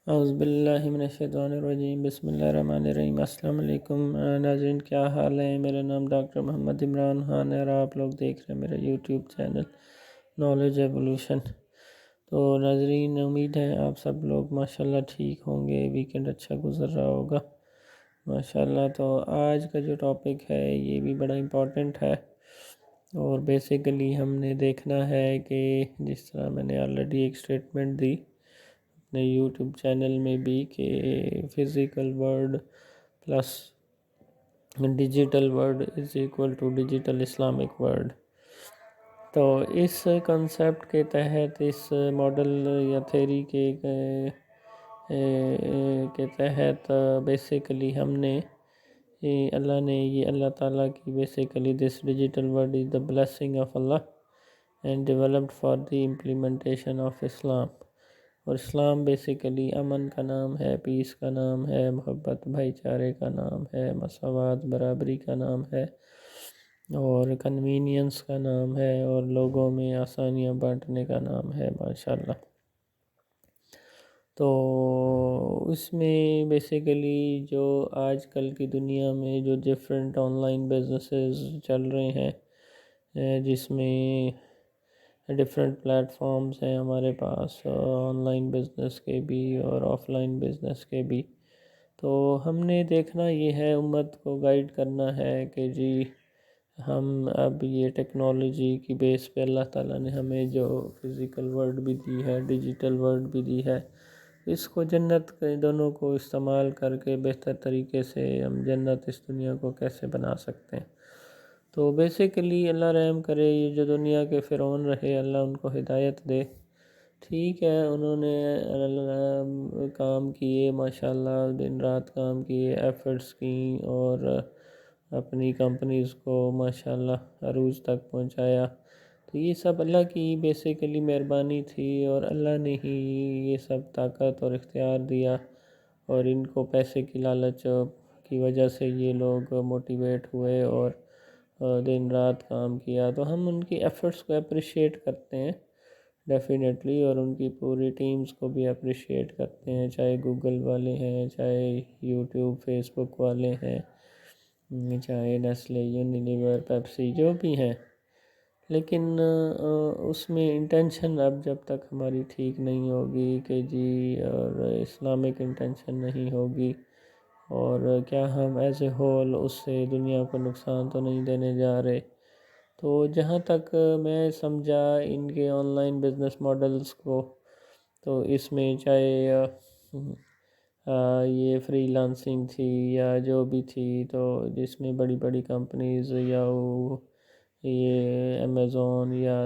اعوذ باللہ من الشیطان الرجیم، بسم اللہ الرحمن الرحیم۔ السلام علیکم ناظرین، کیا حال ہے؟ میرا نام ڈاکٹر محمد عمران خان ہے اور آپ لوگ دیکھ رہے ہیں میرا یوٹیوب چینل نالج ایولیوشن۔ تو ناظرین، امید ہے آپ سب لوگ ماشاءاللہ ٹھیک ہوں گے، ویکنڈ اچھا گزر رہا ہوگا ماشاءاللہ۔ تو آج کا جو ٹاپک ہے یہ بھی بڑا امپورٹنٹ ہے، اور بیسیکلی ہم نے دیکھنا ہے کہ جس طرح میں نے آلریڈی ایک اسٹیٹمنٹ دی اپنے یوٹیوب چینل میں بھی کہ physical world plus digital world is equal to digital Islamic world. تو اس کنسیپٹ کے تحت، اس ماڈل یا تھیری کے تحت بیسیکلی ہم نے اللہ تعالیٰ کی basically this digital world is the blessing of Allah and developed for the implementation of Islam. اور اسلام بیسیکلی امن کا نام ہے، پیس کا نام ہے، محبت بھائی چارے کا نام ہے، مساوات برابری کا نام ہے، اور کنوینئنس کا نام ہے، اور لوگوں میں آسانیاں بانٹنے کا نام ہے ماشاءاللہ۔ تو اس میں بیسیکلی جو آج کل کی دنیا میں جو ڈیفرنٹ آن لائن بزنسز چل رہے ہیں، جس میں ڈفرینٹ پلیٹ فارمز ہیں ہمارے پاس، آن لائن بزنس کے بھی اور آف لائن بزنس کے بھی۔ تو ہم نے دیکھنا یہ ہے، امت کو گائیڈ کرنا ہے کہ جی ہم اب یہ ٹیکنالوجی کی بیس پہ اللہ تعالیٰ نے ہمیں جو فزیکل ورلڈ بھی دی ہے، ڈیجیٹل ورلڈ بھی دی ہے، اس کو جنت کے دونوں کو استعمال کر کے بہتر طریقے سے ہم جنت اس دنیا کو کیسے بنا سکتے ہیں۔ تو بیسیکلی اللہ رحم کرے، یہ جو دنیا کے فرعون رہے، اللہ ان کو ہدایت دے۔ ٹھیک ہے، انہوں نے کام کیے ماشاءاللہ، دن رات کام کیے، ایفرٹس کیں، اور اپنی کمپنیز کو ماشاءاللہ عروج تک پہنچایا۔ تو یہ سب اللہ کی بیسیکلی مہربانی تھی، اور اللہ نے ہی یہ سب طاقت اور اختیار دیا، اور ان کو پیسے کی لالچ کی وجہ سے یہ لوگ موٹیویٹ ہوئے اور دن رات کام کیا۔ تو ہم ان کی ایفرٹس کو اپریشیٹ کرتے ہیں ڈیفینیٹلی، اور ان کی پوری ٹیمز کو بھی اپریشیٹ کرتے ہیں، چاہے گوگل والے ہیں، چاہے یوٹیوب فیس بک والے ہیں، چاہے نیسلے، یونیلیور، پیپسی، جو بھی ہیں۔ لیکن اس میں انٹینشن اب جب تک ہماری ٹھیک نہیں ہوگی کہ جی، اور اسلامک انٹینشن نہیں ہوگی، اور کیا ہم ایز اے ہول اس سے دنیا کو نقصان تو نہیں دینے جا رہے۔ تو جہاں تک میں سمجھا ان کے آن لائن بزنس ماڈلز کو، تو اس میں چاہے یہ فری لانسنگ تھی یا جو بھی تھی، تو جس میں بڑی بڑی کمپنیز یا یہ امیزون یا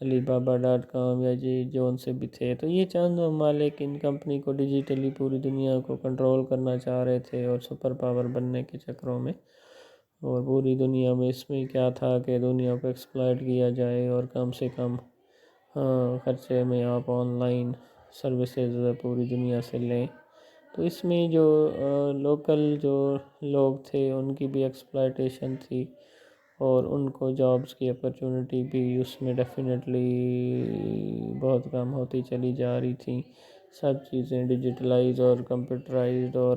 علی بابا .com یا جی جو ان سے بھی تھے، تو یہ چند ممالک ان کمپنی کو ڈیجیٹلی پوری دنیا کو کنٹرول کرنا چاہ رہے تھے، اور سپر پاور بننے کے چکروں میں، اور پوری دنیا میں اس میں کیا تھا کہ دنیا کو ایکسپلائٹ کیا جائے، اور کم سے کم خرچے میں آپ آن لائن سروسز پوری دنیا سے لیں۔ تو اس میں جو لوکل جو لوگ تھے ان کی بھی ایکسپلائٹیشن تھی، اور ان کو جابز کی اپرچونٹی بھی اس میں ڈیفینیٹلی بہت کم ہوتی چلی جا رہی تھیں۔ سب چیزیں ڈیجیٹلائز اور کمپیوٹرائزڈ، اور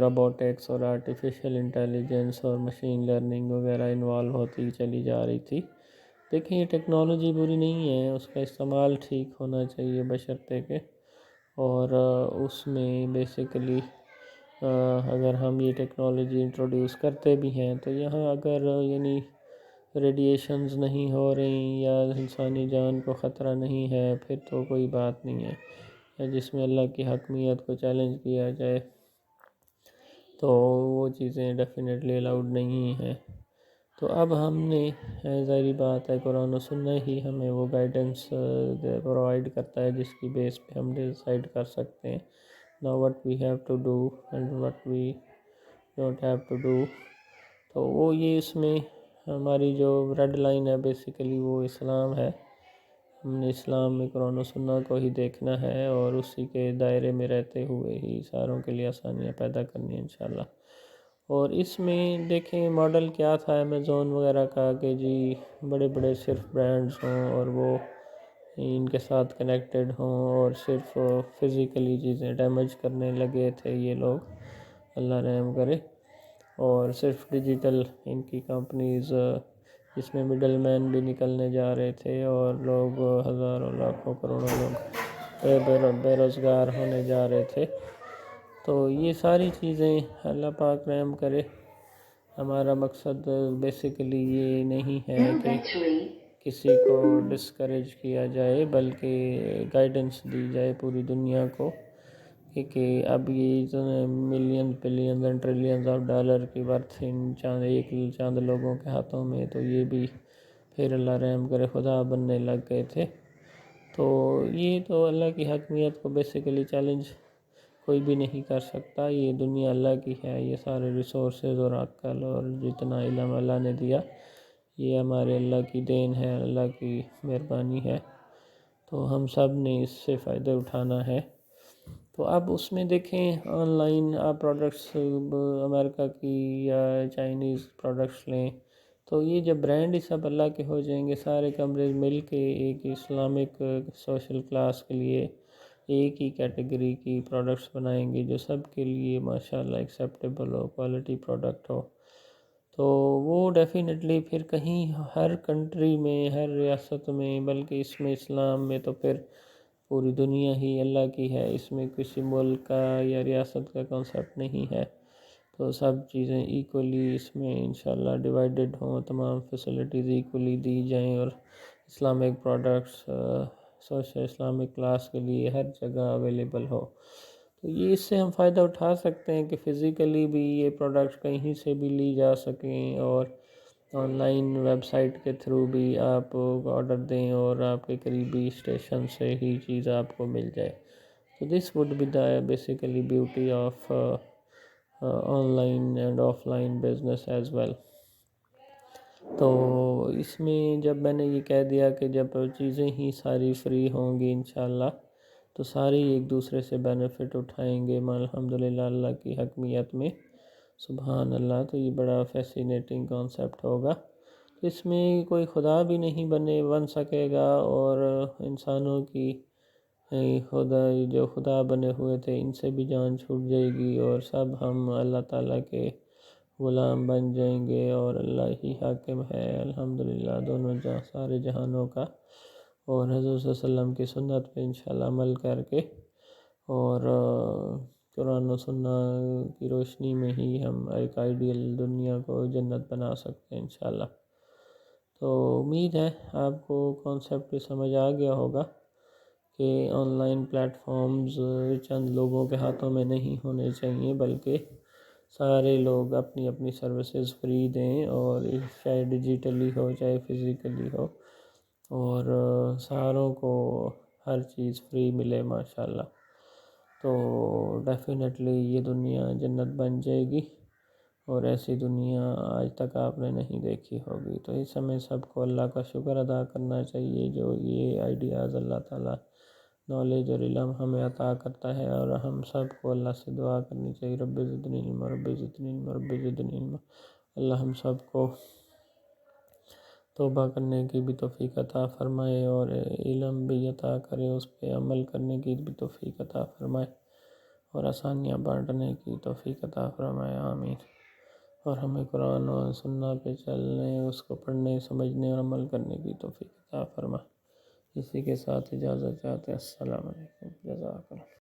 روبوٹکس اور آرٹیفیشل انٹیلیجنس اور مشین لرننگ وغیرہ انوالو ہوتی چلی جا رہی تھی۔ دیکھیں، یہ ٹیکنالوجی بری نہیں ہے، اس کا استعمال ٹھیک ہونا چاہیے بشرطے کہ، اور اس میں بیسیکلی اگر ہم یہ ٹیکنالوجی انٹروڈیوس کرتے بھی ہیں، تو یہاں اگر یعنی ریڈیشنز نہیں ہو رہی یا انسانی جان کو خطرہ نہیں ہے، پھر تو کوئی بات نہیں ہے، یا جس میں اللہ کی حکمیت کو چیلنج کیا جائے، تو وہ چیزیں ڈیفینیٹلی الاؤڈ نہیں ہیں۔ تو اب ہم نے ظاہری بات ہے، قرآن و سنت ہی ہمیں وہ گائیڈنس پرووائڈ کرتا ہے جس کی بیس پہ ہم ڈیسائیڈ کر سکتے ہیں now what we have to do and what we don't have to do۔ تو وہ یہ اس میں ہماری جو ریڈ لائن ہے بیسیکلی وہ اسلام ہے۔ ہم نے اسلام میں قرآن و سنت کو ہی دیکھنا ہے، اور اسی کے دائرے میں رہتے ہوئے ہی ساروں کے لیے آسانیاں پیدا کرنی ہیں انشاءاللہ۔ اور اس میں دیکھیں ماڈل کیا تھا امیزون وغیرہ کا، کہ جی بڑے بڑے صرف برانڈز ہوں، اور وہ ان کے ساتھ کنیکٹڈ ہوں اور صرف فزیکلی چیزیں ڈیمیج کرنے لگے تھے یہ لوگ، اللہ رحم کرے، اور صرف ڈیجیٹل ان کی کمپنیز، جس میں مڈل مین بھی نکلنے جا رہے تھے اور لوگ ہزاروں لاکھوں کروڑوں لوگ بے روزگار ہونے جا رہے تھے۔ تو یہ ساری چیزیں اللہ پاک رحم کرے۔ ہمارا مقصد بیسیکلی یہ نہیں ہے کہ کسی کو ڈسکریج کیا جائے، بلکہ گائیڈنس دی جائے پوری دنیا کو کہ اب یہ million billion and trillions of dollar کی ورتھ ایک چاند لوگوں کے ہاتھوں میں، تو یہ بھی پھر اللہ رحم کرے خدا بننے لگ گئے تھے۔ تو یہ تو اللہ کی حکمیت کو بیسیکلی چیلنج کوئی بھی نہیں کر سکتا۔ یہ دنیا اللہ کی ہے، یہ سارے ریسورسز اور عقل اور جتنا علم اللہ نے دیا، یہ ہمارے اللہ کی دین ہے، اللہ کی مہربانی ہے، تو ہم سب نے اس سے فائدہ اٹھانا ہے۔ تو اب اس میں دیکھیں آن لائن آپ پروڈکٹس امریکہ کی یا چائنیز پروڈکٹس لیں، تو یہ جب برانڈ ہی سب اللہ کے ہو جائیں گے، سارے کمرے مل کے ایک اسلامک سوشل کلاس کے لیے ایک ہی کیٹیگری کی پروڈکٹس بنائیں گے جو سب کے لیے ماشاءاللہ ایکسیپٹیبل ہو، کوالٹی پروڈکٹ ہو، تو وہ ڈیفینیٹلی پھر کہیں ہر کنٹری میں، ہر ریاست میں، بلکہ اس میں اسلام میں تو پھر پوری دنیا ہی اللہ کی ہے، اس میں کسی ملک کا یا ریاست کا کنسیپٹ نہیں ہے، تو سب چیزیں ایکولی اس میں انشاءاللہ ڈیوائیڈڈ ہوں، تمام فیسلٹیز ایکولی دی جائیں، اور Islamic products social Islamic class کے لیے ہر جگہ اویلیبل ہو۔ تو یہ اس سے ہم فائدہ اٹھا سکتے ہیں کہ فزیکلی بھی یہ پروڈکٹ کہیں سے بھی لی جا سکیں، اور آن لائن ویب سائٹ کے تھرو بھی آپ آرڈر دیں اور آپ کے قریبی اسٹیشن سے ہی چیز آپ کو مل جائے۔ تو this would be the basically beauty of online and offline business as well. تو اس میں جب میں نے یہ کہہ دیا کہ جب چیزیں ہی ساری فری ہوں گی انشاءاللہ، تو ساری ایک دوسرے سے بینیفٹ اٹھائیں گے الحمدللہ اللہ کی حکمیت میں، سبحان اللہ۔ تو یہ بڑا فیسینیٹنگ کانسیپٹ ہوگا۔ تو اس میں کوئی خدا بھی نہیں بن سکے گا، اور انسانوں کی جو خدا بنے ہوئے تھے ان سے بھی جان چھوٹ جائے گی، اور سب ہم اللہ تعالیٰ کے غلام بن جائیں گے، اور اللہ ہی حاکم ہے الحمدللہ دونوں سارے جہانوں کا، اور حضور صلی اللہ علیہ وسلم کی سنت پہ انشاءاللہ عمل کر کے، اور قرآن و سنت کی روشنی میں ہی ہم ایک آئیڈیل دنیا کو جنت بنا سکتے ہیں انشاءاللہ۔ تو امید ہے آپ کو کانسیپٹ سمجھ آ گیا ہوگا کہ آن لائن پلیٹ فارمز چند لوگوں کے ہاتھوں میں نہیں ہونے چاہیے، بلکہ سارے لوگ اپنی اپنی سروسز فری دیں، اور چاہے ڈیجیٹلی ہو چاہے فزیکلی ہو، اور ساروں کو ہر چیز فری ملے ماشاءاللہ، تو ڈیفینیٹلی یہ دنیا جنت بن جائے گی، اور ایسی دنیا آج تک آپ نے نہیں دیکھی ہوگی۔ تو اس ہمیں سب کو اللہ کا شکر ادا کرنا چاہیے جو یہ آئیڈیاز اللہ تعالیٰ نالج اور علم ہمیں عطا کرتا ہے، اور ہم سب کو اللہ سے دعا کرنی چاہیے رب زدنی علم، رب زدنی علم، رب زدنی علم۔ اللہ ہم سب کو توبہ کرنے کی بھی توفیق عطا فرمائے، اور علم بھی عطا کرے، اس پہ عمل کرنے کی بھی توفیق عطا فرمائے، اور آسانیاں بانٹنے کی توفیق عطا فرمائے، آمین۔ اور ہمیں قرآن و سنت پہ چلنے، اس کو پڑھنے، سمجھنے اور عمل کرنے کی توفیق عطا فرمائے۔ اسی کے ساتھ اجازت چاہتے ہیں، السلام علیکم، جزاک اللہ۔